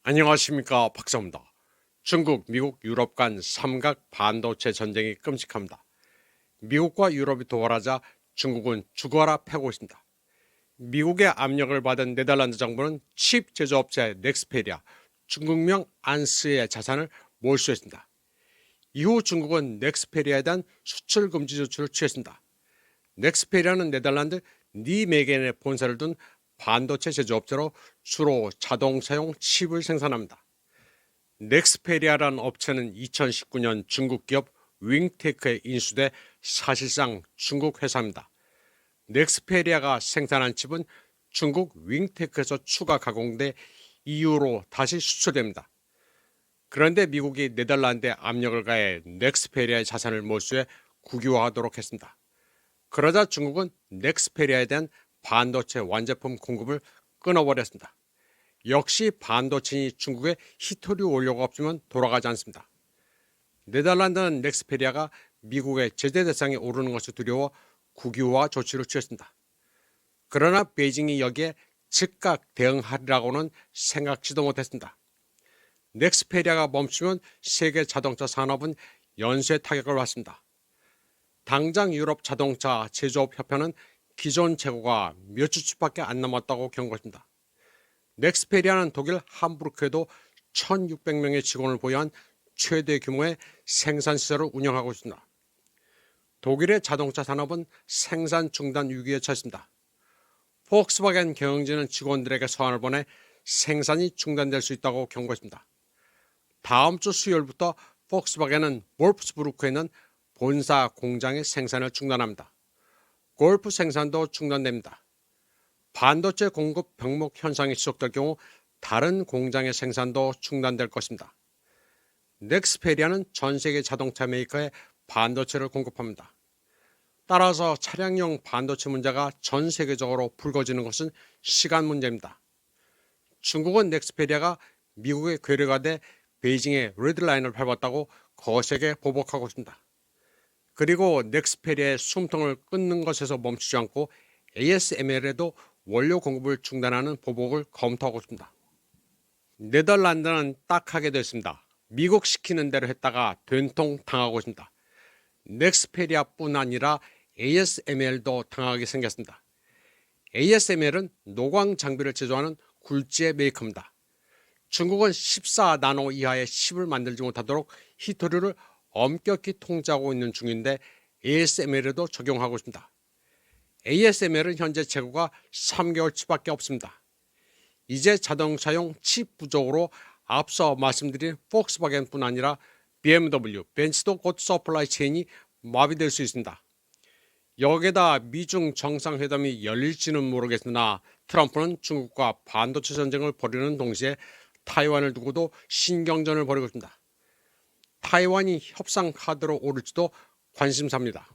안녕하십니까, 박사입니다. 중국, 미국, 유럽 간 삼각 반도체 전쟁이 끔찍합니다. 미국과 유럽이 도발하자 중국은 죽어라 패고 있습니다. 미국의 압력을 받은 네덜란드 정부는 칩 제조업체 넥스페리아, 중국명 안스의 자산을 몰수했습니다. 이후 중국은 넥스페리아에 대한 수출 금지 조치를 취했습니다. 넥스페리아는 네덜란드 니메겐에 본사를 둔 반도체 제조업체로 주로 자동차용 칩을 생산합니다. 넥스페리아라는 업체는 2019년 중국 기업 윙테크에 인수돼 사실상 중국 회사입니다. 넥스페리아가 생산한 칩은 중국 윙테크에서 추가 가공돼 EU로 다시 수출됩니다. 그런데 미국이 네덜란드에 압력을 가해 넥스페리아의 자산을 몰수해 국유화하도록 했습니다. 그러자 중국은 넥스페리아에 대한 반도체 완제품 공급을 끊어버렸습니다. 역시 반도체니 중국에 히토리 원료가 없으면 돌아가지 않습니다. 네덜란드는 넥스페리아가 미국의 제재 대상에 오르는 것을 두려워 국유화 조치를 취했습니다. 그러나 베이징이 여기에 즉각 대응하리라고는 생각지도 못했습니다. 넥스페리아가 멈추면 세계 자동차 산업은 연쇄 타격을 받습니다. 당장 유럽 자동차 제조업 협회는 기존 재고가 몇 주밖에 안 남았다고 경고했습니다. 넥스페리아는 독일 함부르크에도 1,600명의 직원을 보유한 최대 규모의 생산시설을 운영하고 있습니다. 독일의 자동차 산업은 생산 중단 위기에 처했습니다. 폭스바겐 경영진은 직원들에게 서한을 보내 생산이 중단될 수 있다고 경고했습니다. 다음 주 수요일부터 폭스바겐은 볼프스부르크에 있는 본사 공장의 생산을 중단합니다. 골프 생산도 중단됩니다. 반도체 공급 병목 현상이 지속될 경우 다른 공장의 생산도 중단될 것입니다. 넥스페리아는 전 세계 자동차 메이커에 반도체를 공급합니다. 따라서 차량용 반도체 문제가 전 세계적으로 불거지는 것은 시간 문제입니다. 중국은 넥스페리아가 미국의 괴뢰가 돼 베이징의 레드라인을 밟았다고 거세게 보복하고 있습니다. 그리고 넥스페리아의 숨통을 끊는 것에서 멈추지 않고 ASML에도 원료 공급을 중단하는 보복을 검토하고 있습니다. 네덜란드는 딱하게 됐습니다. 미국 시키는 대로 했다가 된통 당하고 있습니다. 넥스페리아뿐 아니라 ASML도 당하게 생겼습니다. ASML은 노광 장비를 제조하는 굴지의 메이커입니다. 중국은 14나노 이하의 칩을 만들지 못하도록 히토리를 엄격히 통제하고 있는 중인데 ASML에도 적용하고 있습니다. ASML은 현재 재고가 3개월치밖에 없습니다. 이제 자동차용 칩 부족으로 앞서 말씀드린 폭스바겐뿐 아니라 BMW, 벤츠도 곧 서플라이 체인이 마비될 수 있습니다. 여기에다 미중 정상회담이 열릴지는 모르겠으나 트럼프는 중국과 반도체 전쟁을 벌이는 동시에 타이완을 두고도 신경전을 벌이고 있습니다. 타이완이 협상 카드로 오를지도 관심사입니다.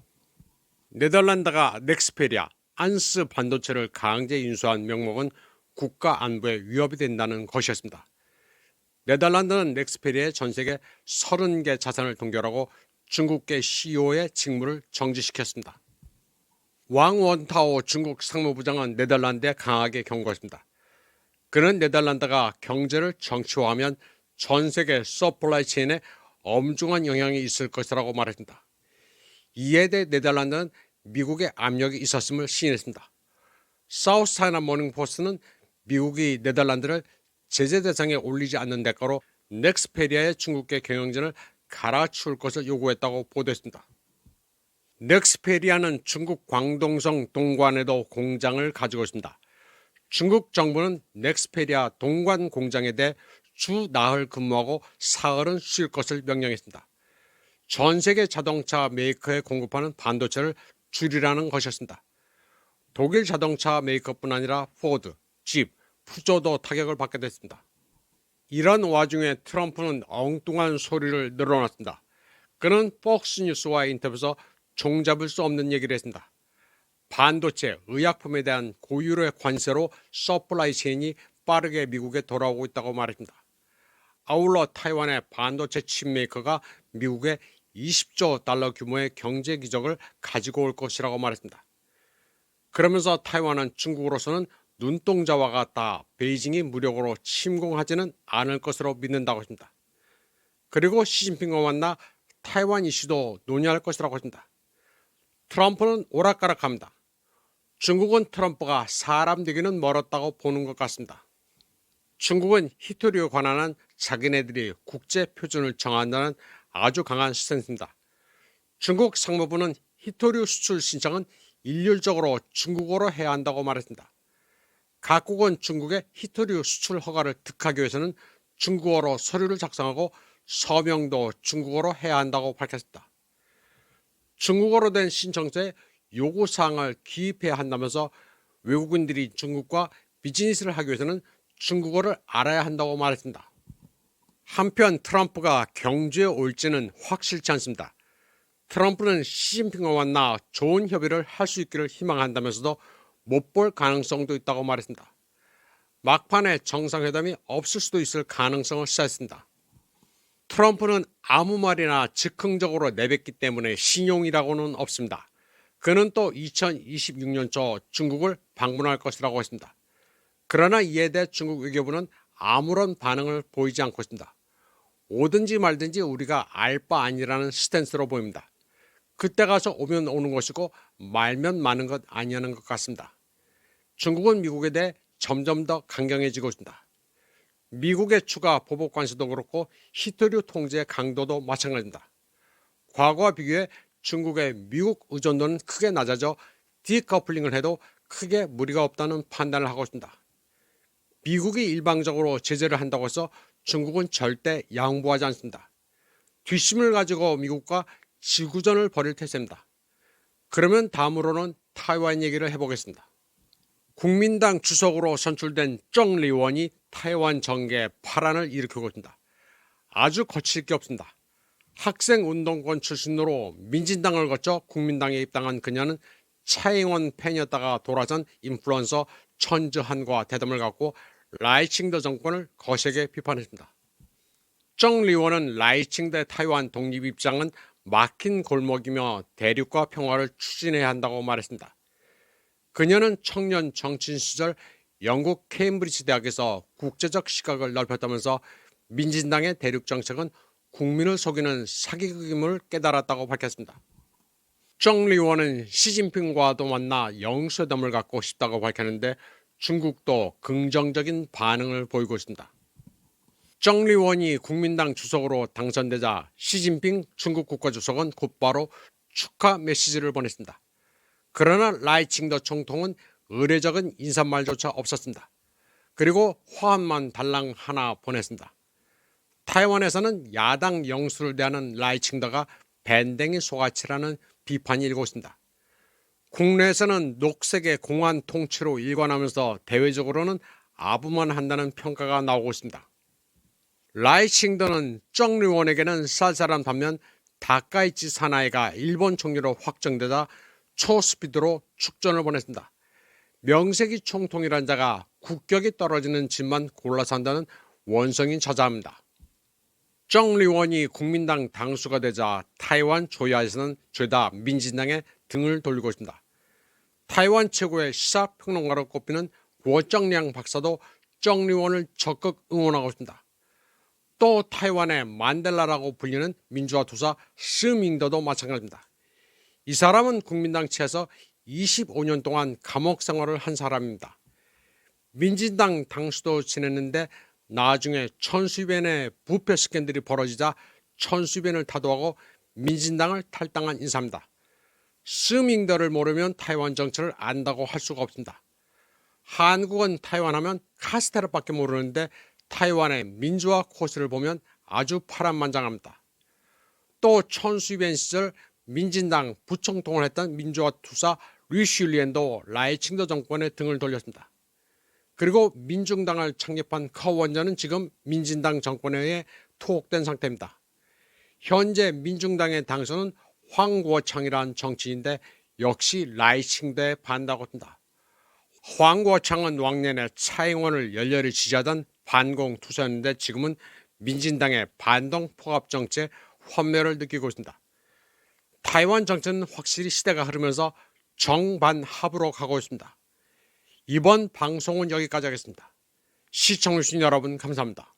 네덜란드가 넥스페리아, 안스 반도체를 강제 인수한 명목은 국가 안보에 위협이 된다는 것이었습니다. 네덜란드는 넥스페리아의 전세계 30개 자산을 동결하고 중국계 CEO의 직무를 정지시켰습니다. 왕 원타오 중국 상무부장은 네덜란드에 강하게 경고했습니다. 그는 네덜란드가 경제를 정치화하면 전 세계 서플라이 체인에 엄중한 영향이 있을 것이라고 말했습니다. 이에 대해 네덜란드는 미국의 압력이 있었음을 시인했습니다. 사우스차이나 모닝포스트는 미국이 네덜란드를 제재 대상에 올리지 않는 대가로 넥스페리아의 중국계 경영진을 갈아치울 것을 요구했다고 보도했습니다. 넥스페리아는 중국 광동성 동관에도 공장을 가지고 있습니다. 중국 정부는 넥스페리아 동관 공장에 대해 주 나흘 근무하고 사흘은 쉴 것을 명령했습니다. 전 세계 자동차 메이커에 공급하는 반도체를 줄이라는 것이었습니다. 독일 자동차 메이커뿐 아니라 포드, 집, 푸조도 타격을 받게 됐습니다. 이런 와중에 트럼프는 엉뚱한 소리를 늘어놨습니다. 그는 폭스뉴스와의 인터뷰에서 종잡을 수 없는 얘기를 했습니다. 반도체, 의약품에 대한 고유의 관세로 서플라이 체인이 빠르게 미국에 돌아오고 있다고 말했습니다. 아울러 타이완의 반도체 칩 메이커가 미국에 20조 달러 규모의 경제 기적을 가지고 올 것이라고 말했습니다. 그러면서 타이완은 중국으로서는 눈동자와 같아 베이징이 무력으로 침공하지는 않을 것으로 믿는다고 했습니다. 그리고 시진핑과 만나 타이완 이슈도 논의할 것이라고 했습니다. 트럼프는 오락가락합니다. 중국은 트럼프가 사람 되기는 멀었다고 보는 것 같습니다. 중국은 히토류에 관한 자기네들이 국제 표준을 정한다는 아주 강한 스탠스입니다. 중국 상무부는 히토류 수출 신청은 일률적으로 중국어로 해야 한다고 말했습니다. 각국은 중국의 히토류 수출 허가를 득하기 위해서는 중국어로 서류를 작성하고 서명도 중국어로 해야 한다고 밝혔습니다. 중국어로 된 신청서에 요구사항을 기입해야 한다면서 외국인들이 중국과 비즈니스를 하기 위해서는 중국어를 알아야 한다고 말했습니다. 한편 트럼프가 경주에 올지는 확실치 않습니다. 트럼프는 시진핑과 만나 좋은 협의를 할 수 있기를 희망한다면서도 못 볼 가능성도 있다고 말했습니다. 막판에 정상회담이 없을 수도 있을 가능성을 시사했습니다. 트럼프는 아무 말이나 즉흥적으로 내뱉기 때문에 신용이라고는 없습니다. 그는 또 2026년 초 중국을 방문할 것이라고 했습니다. 그러나 이에 대해 중국 외교부는 아무런 반응을 보이지 않고 있습니다. 오든지 말든지 우리가 알 바 아니라는 스탠스로 보입니다. 그때 가서 오면 오는 것이고 말면 마는 것 아니냐는 것 같습니다. 중국은 미국에 대해 점점 더 강경해지고 있습니다. 미국의 추가 보복 관세도 그렇고 히토류 통제의 강도도 마찬가지입니다. 과거와 비교해 중국의 미국 의존도는 크게 낮아져 디커플링을 해도 크게 무리가 없다는 판단을 하고 있습니다. 미국이 일방적으로 제재를 한다고 해서 중국은 절대 양보하지 않습니다. 뒷심을 가지고 미국과 지구전을 벌일 태세입니다. 그러면 다음으로는 타이완 얘기를 해보겠습니다. 국민당 주석으로 선출된 정리원이 타이완 정계에 파란을 일으키고 있습니다. 아주 거칠 게 없습니다. 학생운동권 출신으로 민진당을 거쳐 국민당에 입당한 그녀는 차잉원 팬이었다가 돌아선 인플루언서 천즈한과 대담을 갖고 라이칭더 정권을 거세게 비판했습니다. 정리원은 라이칭더 타이완 독립 입장은 막힌 골목이며 대륙과 평화를 추진해야 한다고 말했습니다. 그녀는 청년 정치인 시절 영국 케임브리지 대학에서 국제적 시각을 넓혔다면서 민진당의 대륙 정책은 국민을 속이는 사기극임을 깨달았다고 밝혔습니다. 정리원은 시진핑과도 만나 영수회담을 갖고 싶다고 밝혔는데 중국도 긍정적인 반응을 보이고 있습니다. 정리원이 국민당 주석으로 당선되자 시진핑 중국 국가주석은 곧바로 축하 메시지를 보냈습니다. 그러나 라이칭더 총통은 의례적인 인사말조차 없었습니다. 그리고 화환만 달랑 하나 보냈습니다. 타이완에서는 야당 영수를 대하는 라이칭더가 밴댕이 소가치라는 비판이 일고 있습니다. 국내에서는 녹색의 공안 통치로 일관하면서 대외적으로는 아부만 한다는 평가가 나오고 있습니다. 라이칭더는 정리원에게는 쌀쌀한 반면 다카이치 사나이가 일본 총리로 확정되자 초스피드로 축전을 보냈습니다. 명색이 총통이란 자가 국격이 떨어지는 집만 골라서 한다는 원성인 저자입니다. 정리원이 국민당 당수가 되자 타이완 조야에서는 죄다 민진당에 등을 돌리고 있습니다. 타이완 최고의 시사평론가로 꼽히는 구어정량 박사도 정리원을 적극 응원하고 있습니다. 또 타이완의 만델라라고 불리는 민주화 투사 스밍더도 마찬가지입니다. 이 사람은 국민당 치에서 25년 동안 감옥 생활을 한 사람입니다. 민진당 당수도 지냈는데 나중에 천수변의 부패 스캔들이 벌어지자 천수변을 타도하고 민진당을 탈당한 인사입니다. 스밍더를 모르면 타이완 정치를 안다고 할 수가 없습니다. 한국은 타이완 하면 카스테라밖에 모르는데 타이완의 민주화 코스를 보면 아주 파란만장합니다. 또 천수변 시절 민진당 부총통을 했던 민주화 투사 류슐리엔도 라이칭더 정권에 등을 돌렸습니다. 그리고 민중당을 창립한 커원저는 지금 민진당 정권에 의해 투옥된 상태입니다. 현재 민중당의 당선은 황구어창이라는 정치인인데 역시 라이칭더에 반다고 합니다. 황구어창은 왕년에 차잉원을 열렬히 지지하던 반공 투사였는데 지금은 민진당의 반동 포갑 정치에 환멸을 느끼고 있습니다. 타이완 정치는 확실히 시대가 흐르면서 정반합으로 가고 있습니다. 이번 방송은 여기까지 하겠습니다. 시청해주신 여러분 감사합니다.